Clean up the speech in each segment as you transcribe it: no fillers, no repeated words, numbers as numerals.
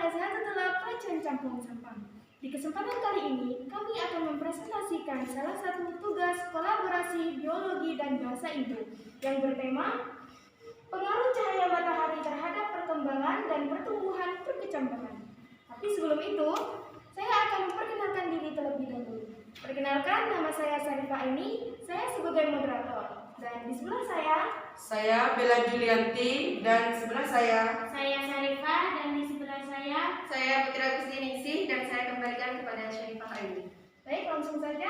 pada saat setelah pelajaran campuran sampah. Di kesempatan kali ini, kami akan mempresentasikan salah satu tugas kolaborasi biologi dan bahasa Indo yang bertema pengaruh cahaya matahari terhadap perkembangan dan pertumbuhan perkecambahan. Tapi sebelum itu, saya akan memperkenalkan diri terlebih dahulu. Perkenalkan, nama saya Sarifah Aini, saya sebagai moderator. Dan di sebelah saya Bella Julianti, dan sebelah saya Sarifah, dan di sebelah saya Putri Agustiningsih, dan saya kembalikan kepada Syarifah Aini. Baik, langsung saja.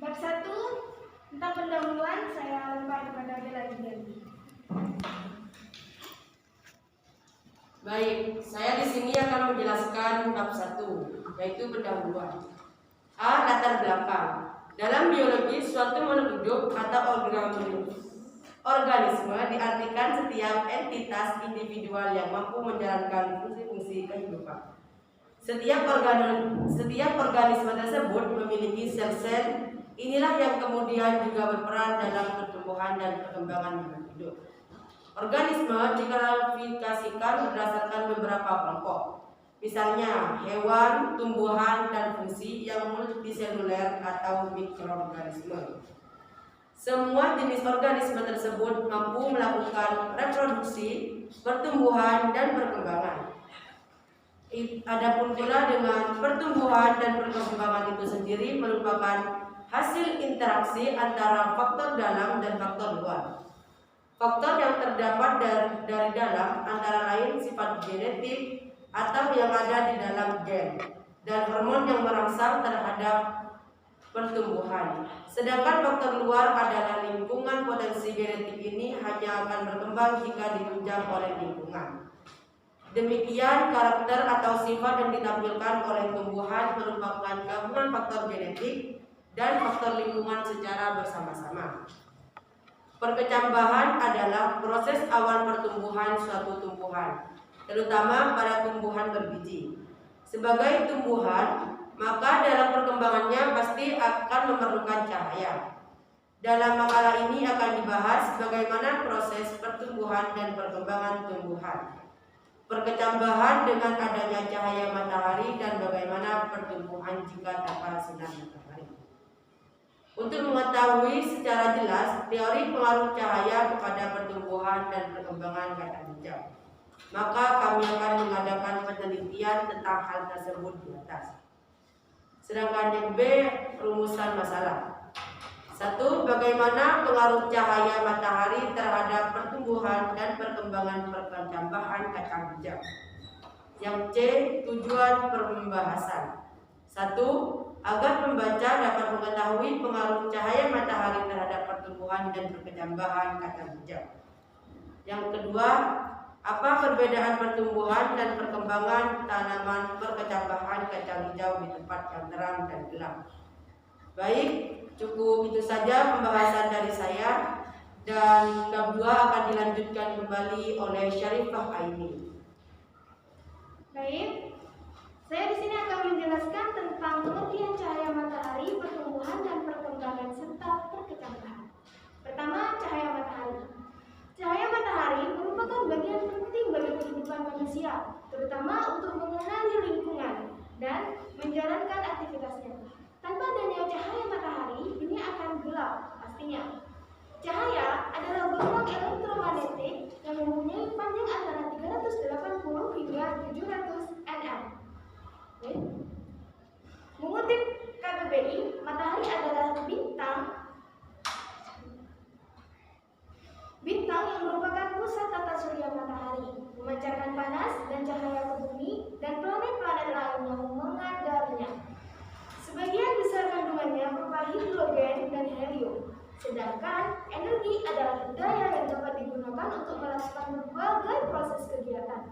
Bab 1 tentang pendahuluan saya lempar kepada Bella Julianti. Baik, saya di sini akan menjelaskan bab 1, yaitu pendahuluan. A. Latar belakang. Dalam biologi, suatu makhluk hidup atau organisme diartikan setiap entitas individual yang mampu menjalankan fungsi-fungsi kehidupan. Setiap organisme tersebut memiliki sel-sel. Inilah yang kemudian juga berperan dalam pertumbuhan dan perkembangan makhluk hidup. Organisme diklasifikasikan berdasarkan beberapa kelompok. Misalnya hewan, tumbuhan, dan fungsi yang multiseluler atau mikroorganisme. Semua jenis organisme tersebut mampu melakukan reproduksi, pertumbuhan, dan perkembangan. Adapun pula dengan pertumbuhan dan perkembangan itu sendiri merupakan hasil interaksi antara faktor dalam dan faktor luar. Faktor yang terdapat dari dalam antara lain sifat genetik atau yang ada di dalam gen dan hormon yang merangsang terhadap pertumbuhan. Sedangkan faktor luar adalah lingkungan. Potensi genetik ini hanya akan berkembang jika ditunjang oleh lingkungan. Demikian karakter atau sifat yang ditampilkan oleh tumbuhan merupakan gabungan faktor genetik dan faktor lingkungan secara bersama-sama. Perkecambahan adalah proses awal pertumbuhan suatu tumbuhan, terutama pada tumbuhan berbiji. Sebagai tumbuhan, maka dalam perkembangannya pasti akan memerlukan cahaya. Dalam makalah ini akan dibahas bagaimana proses pertumbuhan dan perkembangan tumbuhan, perkecambahan dengan adanya cahaya matahari, dan bagaimana pertumbuhan jika tanpa sinar matahari. Untuk mengetahui secara jelas teori pengaruh cahaya kepada pertumbuhan dan perkembangan kacang hijau, maka kami akan mengadakan penelitian tentang hal tersebut di atas. Sedangkan yang B, rumusan masalah. 1. Bagaimana pengaruh cahaya matahari terhadap pertumbuhan dan perkembangan perkecambahan kacang hijau. Yang C, tujuan pembahasan. 1. Agar pembaca dapat mengetahui pengaruh cahaya matahari terhadap pertumbuhan dan perkecambahan kacang hijau. Yang kedua, apa perbedaan pertumbuhan dan perkembangan tanaman perkecambahan kacang hijau di tempat yang terang dan gelap. Baik, cukup itu saja pembahasan dari saya, dan bab 2 akan dilanjutkan kembali oleh Syarifah Aini. Baik, saya di sini akan menjelaskan tentang pengertian cahaya matahari, pertumbuhan dan perkembangan serta perkecambahan. Pertama, cahaya matahari. Cahaya matahari merupakan bagian penting bagi kehidupan manusia, terutama untuk mengenali lingkungan dan menjalankan aktivitasnya. Tanpa adanya cahaya matahari, dunia akan gelap pastinya. Cahaya adalah gelombang elektromagnetik yang mempunyai panjang antara 380 hingga 700 nm. Mengutip KBBI, matahari adalah bintang yang merupakan pusat tata surya matahari, memancarkan panas dan cahaya ke bumi dan planet-planet lain yang mengelilinginya. Sebagian besar kandungannya berupa hidrogen dan helium, sedangkan energi adalah daya yang dapat digunakan untuk melakukan berbagai proses kegiatan.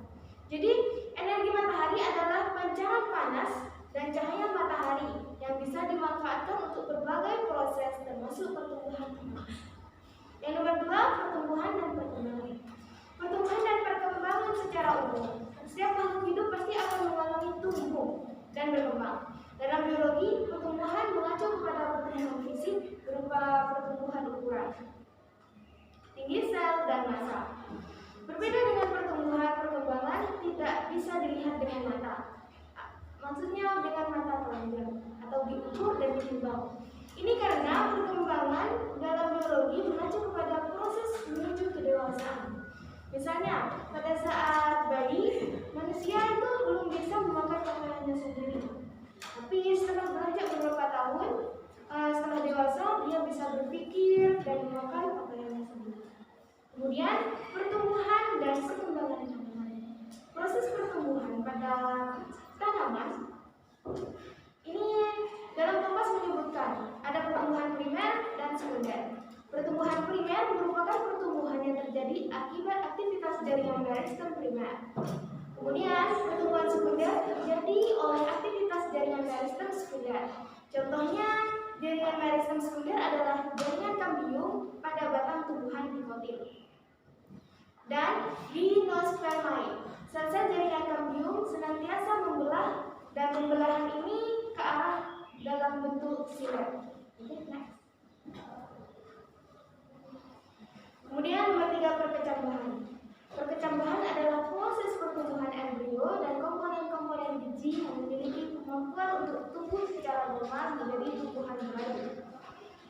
Jadi, energi matahari adalah pancaran panas dan cahaya matahari yang bisa dimanfaatkan untuk berbagai proses termasuk pertumbuhan. Yang nomor 2, pertumbuhan dan perkembangan. Pertumbuhan dan perkembangan secara umum. Setiap makhluk hidup pasti akan mengalami tumbuh dan berkembang. Dalam biologi, pertumbuhan mengacu kepada pertumbuhan fisik berupa pertumbuhan ukuran, tinggi sel, dan massa. Berbeda dengan pertumbuhan, perkembangan tidak bisa mengacu kepada proses menuju kedewasaan. Misalnya, pada saat bayi, manusia itu belum bisa memakai pakaiannya sendiri. Tapi setelah beranjak beberapa tahun, setelah dewasa, dia bisa berpikir dan memakai pakaiannya sendiri. Kemudian, pertumbuhan dan perkembangan tanaman. Proses pertumbuhan pada tanaman ini dalam Kompas menyebutkan ada pertumbuhan primer dan sekunder. Pertumbuhan primer merupakan pertumbuhan yang terjadi akibat aktivitas jaringan meristem primer. Kemudian pertumbuhan sekunder terjadi oleh aktivitas jaringan meristem sekunder. Contohnya jaringan meristem sekunder adalah jaringan kambium pada batang tumbuhan dikotil dan gimnospermae. Sel-sel jaringan kambium senantiasa membelah dan pembelahan ini ke arah dalam bentuk silet. Next. Kemudian nomor 3, perkecambahan. Perkecambahan adalah proses pertumbuhan embrio dan komponen-komponen biji yang memiliki kemampuan untuk tumbuh secara normal menjadi tumbuhan baru.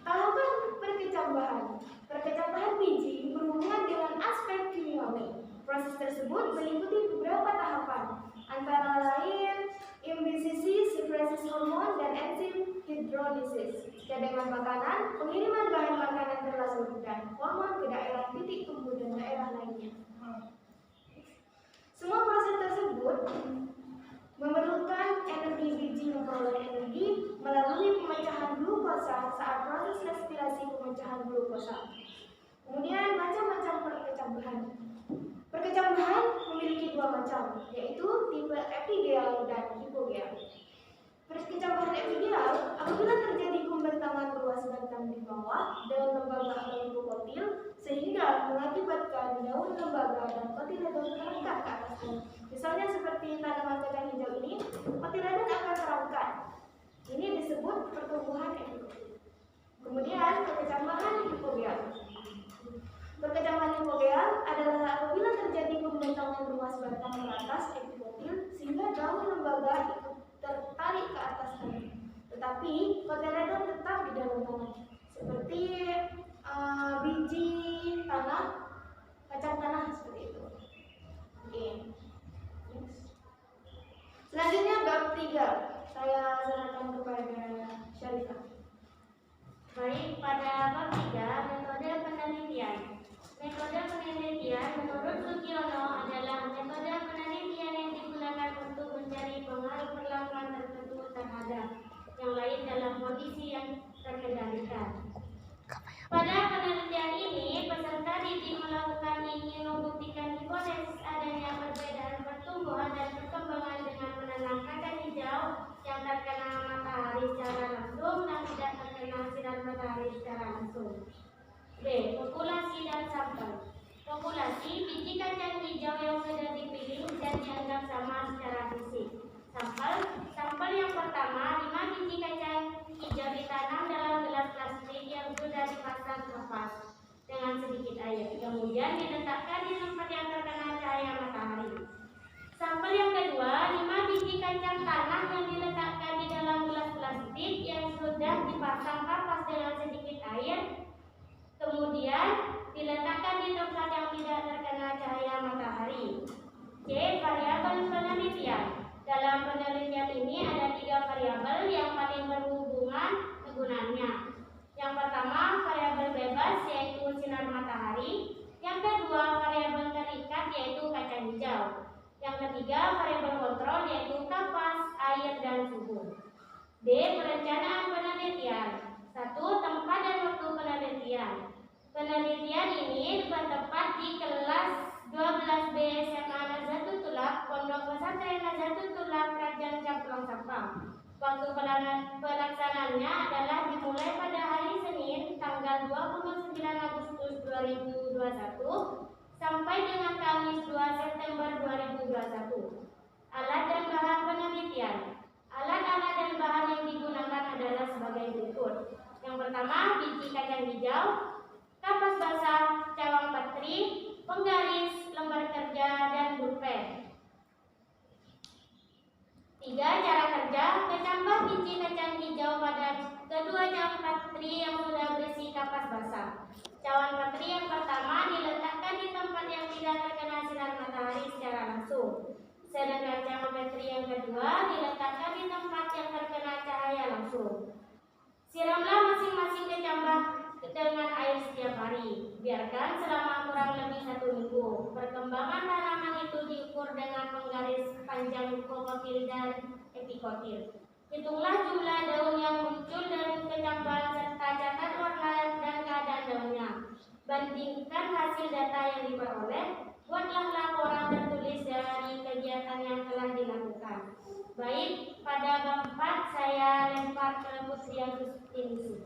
Tahapan perkecambahan. Perkecambahan biji berhubungan dengan aspek kimiawi. Proses tersebut meliputi beberapa tahapan, antara lain imbibisis, secresis hormon, dan enzim hidrolisis. Cadangan makanan, pengiriman bahan makanan terlarut, dan hormon ke daerah titik tumbuh dan daerah lainnya. Semua proses tersebut memerlukan energi biji memperoleh energi melalui pemecahan glukosa saat proses respirasi pemecahan glukosa. Kemudian macam-macam perkecambahan. Perkecambahan memiliki 2 macam, yaitu tipe epigeal dan hipogeal. Perkecambahan epigeal apabila terjadi pembentangan ruas batang di bawah daun lembaga atau hipokotil sehingga mengakibatkan daun lembaga dan kotiledon terangkat ke atas daun. Misalnya seperti tanaman kacang hijau ini, kotiledon akan terangkat. Ini disebut pertumbuhan epikotil. Kemudian perkecambahan hipogeal. Perkecambahan hipogeal adalah apabila terjadi pembentangan ruas batang ke atas epikotil sehingga daun lembaga ikut tertarik ke atas tanah, tetapi kotiledon tetap di dalam tanah, seperti biji tanah, kacang tanah seperti itu. Oke. Selanjutnya bab 3. Saya serahkan kepada Syarifah. Baik, pada bab 3, metode penelitian. Metode penelitian menurut Sugiono adalah metode penelitian yang digunakan untuk mencari pengaruh perlakuan tertentu terhadap yang lain dalam kondisi yang terkendalikan. Pada penelitian ini, peserta didik melakukan ingin membuktikan hipotesis adanya perbedaan pertumbuhan dan perkembangan dengan menanam kacang hijau yang terkena matahari secara langsung dan tidak terkena sinar matahari secara langsung. B. Populasi dan sampel. Populasi biji kacang hijau yang sudah dipilih dan dianggap sama secara fisik. Sampel yang pertama, 5 biji kacang hijau ditanam dalam gelas plastik yang sudah dipasang kapas dengan sedikit air. Kemudian diletakkan di tempat yang terkena cahaya matahari. Sampel yang kedua, 5 biji kacang tanah yang diletakkan di dalam gelas plastik yang sudah dipasang kapas dengan sedikit air. Kemudian diletakkan di tempat yang tidak terkena cahaya matahari. C. Variabel penelitian. Dalam penelitian ini ada 3 variabel yang paling berhubungan kegunaannya. Yang pertama, variabel bebas yaitu sinar matahari. Yang kedua, variabel terikat yaitu kacang hijau. Yang ketiga, variabel kontrol yaitu kapas, air, dan suhu. D. Perencanaan penelitian. 1. Tempat dan waktu penelitian. Penelitian ini bertempat di kelas 12B SMA Nazatul Tulab, Pondok Pesantren Nazatul Tulab, Kerajaan Camplang Sapang. Waktu pelaksanaannya adalah dimulai pada hari Senin tanggal 29 Agustus 2021 sampai dengan Kamis 2 September 2021. Alat dan bahan penelitian. Alat-alat dan bahan yang digunakan adalah sebagai berikut. Yang pertama, biji kacang hijau, kapas basah, cawang patri, penggaris, lembar kerja, dan pulpen. 3. Cara kerja. Kecambah biji kacang hijau pada kedua cawang patri yang sudah berisi kapas basah. Cawang matahari secara langsung. Sedangkan termometri yang kedua diletakkan di tempat yang terkena cahaya langsung. Siramlah masing-masing kecambah dengan air setiap hari. Biarkan selama kurang lebih 1 minggu. Perkembangan tanaman itu diukur dengan menggaris panjang hipokotil dan epikotil. Hitunglah jumlah daun yang muncul dari kecambah serta catat warna dan keadaan daunnya. Bandingkan hasil data yang diperoleh. Buatlah laporan tertulis dari kegiatan yang telah dilakukan. Baik, pada bab 4 saya lempar ke Putri Agustinisi.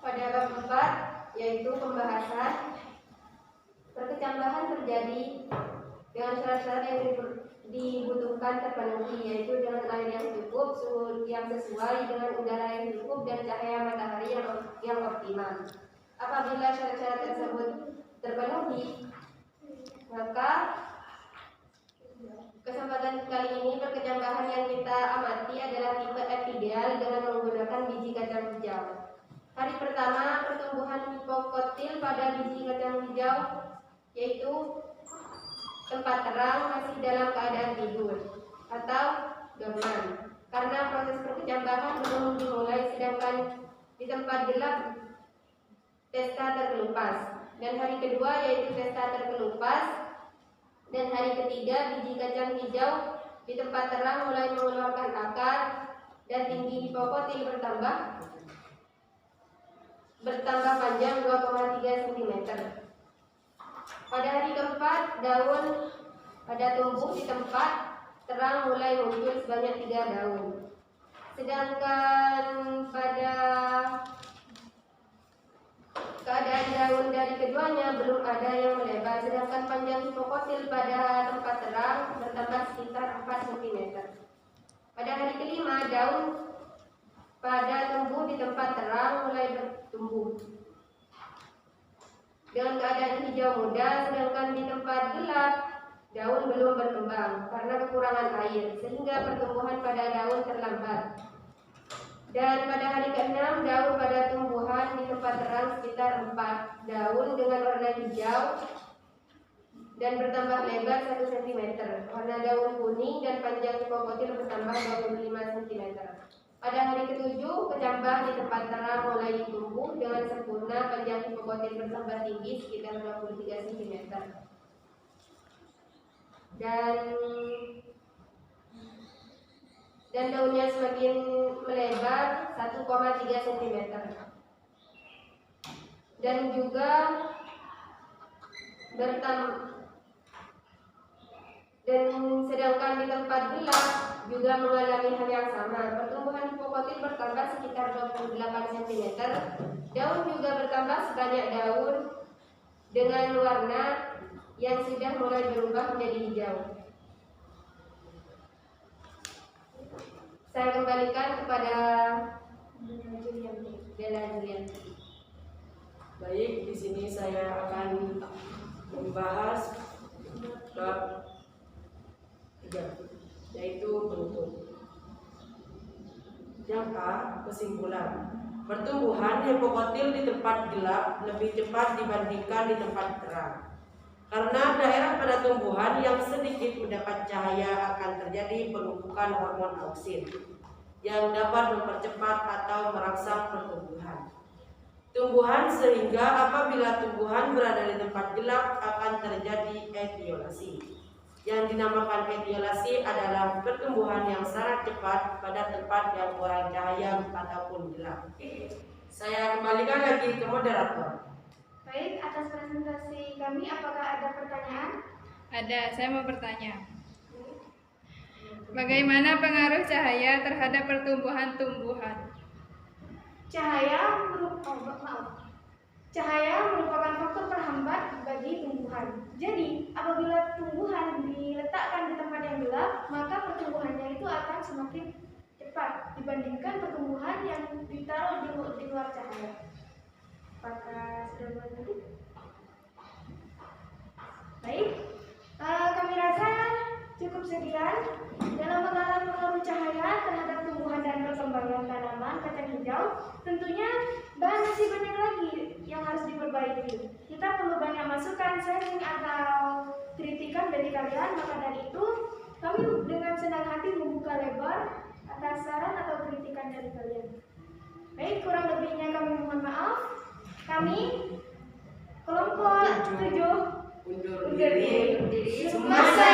Pada bab 4 yaitu pembahasan perkecambahan terjadi dengan syarat-syarat yang dibutuhkan terpenuhi, yaitu dengan air yang cukup, suhu yang sesuai dengan udara yang cukup, dan cahaya matahari yang optimal. Apabila syarat-syarat tersebut terpenuhi, maka kesempatan kali ini perkecambahan yang kita amati adalah tipe epidial dengan menggunakan biji kacang hijau. Hari pertama pertumbuhan hipokotil pada biji kacang hijau yaitu tempat terang masih dalam keadaan tidur atau dorman karena proses perkecambahan belum dimulai, sedangkan di tempat gelap testa terkelupas. Dan hari kedua yaitu testa terkelupas, dan hari ketiga biji kacang hijau di tempat terang mulai mengeluarkan akar dan tinggi hipokotil bertambah panjang 2,3 cm. Pada hari keempat daun pada tumbuh di tempat terang mulai muncul sebanyak 3 daun. Sedangkan pada keadaan daun dari keduanya belum ada yang melebar, sedangkan panjang hipokotil pada tempat terang bertambah sekitar 4 cm. Pada hari kelima daun pada tumbuh di tempat terang mulai bertumbuh dengan keadaan hijau muda, sedangkan di tempat gelap daun belum berkembang karena kekurangan air, sehingga pertumbuhan pada daun terlambat. Dan pada hari ke-6 daun pada tumbuhan di tempat terang sekitar 4 daun dengan warna hijau dan bertambah lebar 1 cm. Warna daun kuning dan panjang hipokotil bertambah 25 cm. Pada hari ke-7 kecambah di tempat terang mulai tumbuh dengan sempurna, panjang hipokotil bertambah tinggi sekitar 23 cm. Dan daunnya semakin melebar 1,3 cm. Dan juga sedangkan di tempat gelap juga mengalami hal yang sama. Pertumbuhan hipokotil bertambah sekitar 28 cm. Daun juga bertambah sebanyak daun dengan warna yang sudah mulai berubah menjadi hijau. Saya kembalikan kepada Bella Julianti. Baik, di sini saya akan membahas bab 3, yaitu penutup. Jangka kesimpulan. Pertumbuhan hipokotil di tempat gelap lebih cepat dibandingkan di tempat terang. Karena daerah pada tumbuhan yang sedikit mendapat cahaya akan terjadi penumpukan hormon auksin yang dapat mempercepat atau merangsang pertumbuhan tumbuhan, sehingga apabila tumbuhan berada di tempat gelap akan terjadi etiolasi. Yang dinamakan etiolasi adalah pertumbuhan yang sangat cepat pada tempat yang kurang cahaya ataupun gelap. Saya kembalikan lagi ke moderator. Baik, atas presentasi kami, apakah ada pertanyaan? Ada, saya mau bertanya. Bagaimana pengaruh cahaya terhadap pertumbuhan tumbuhan? Cahaya merupakan faktor terhambat bagi tumbuhan. Jadi, apabila tumbuhan diletakkan di tempat yang gelap, maka pertumbuhannya itu akan semakin cepat dibandingkan pertumbuhan yang ditaruh di luar cahaya. Apakah sudah mengerti? Baik, kami rasa cukup sekian dalam mengenal pengaruh cahaya terhadap tumbuhan dan perkembangan tanaman kacang hijau. Tentunya bahan masih banyak lagi yang yang harus diperbaiki. Kita perlu banyak masukan, sharing atau kritikan dari kalian. Maka dari itu, kami dengan senang hati membuka lebar atas saran atau kritikan dari kalian. Baik, kurang lebihnya kami mohon maaf. Kami kelompok 7 undur diri. semasa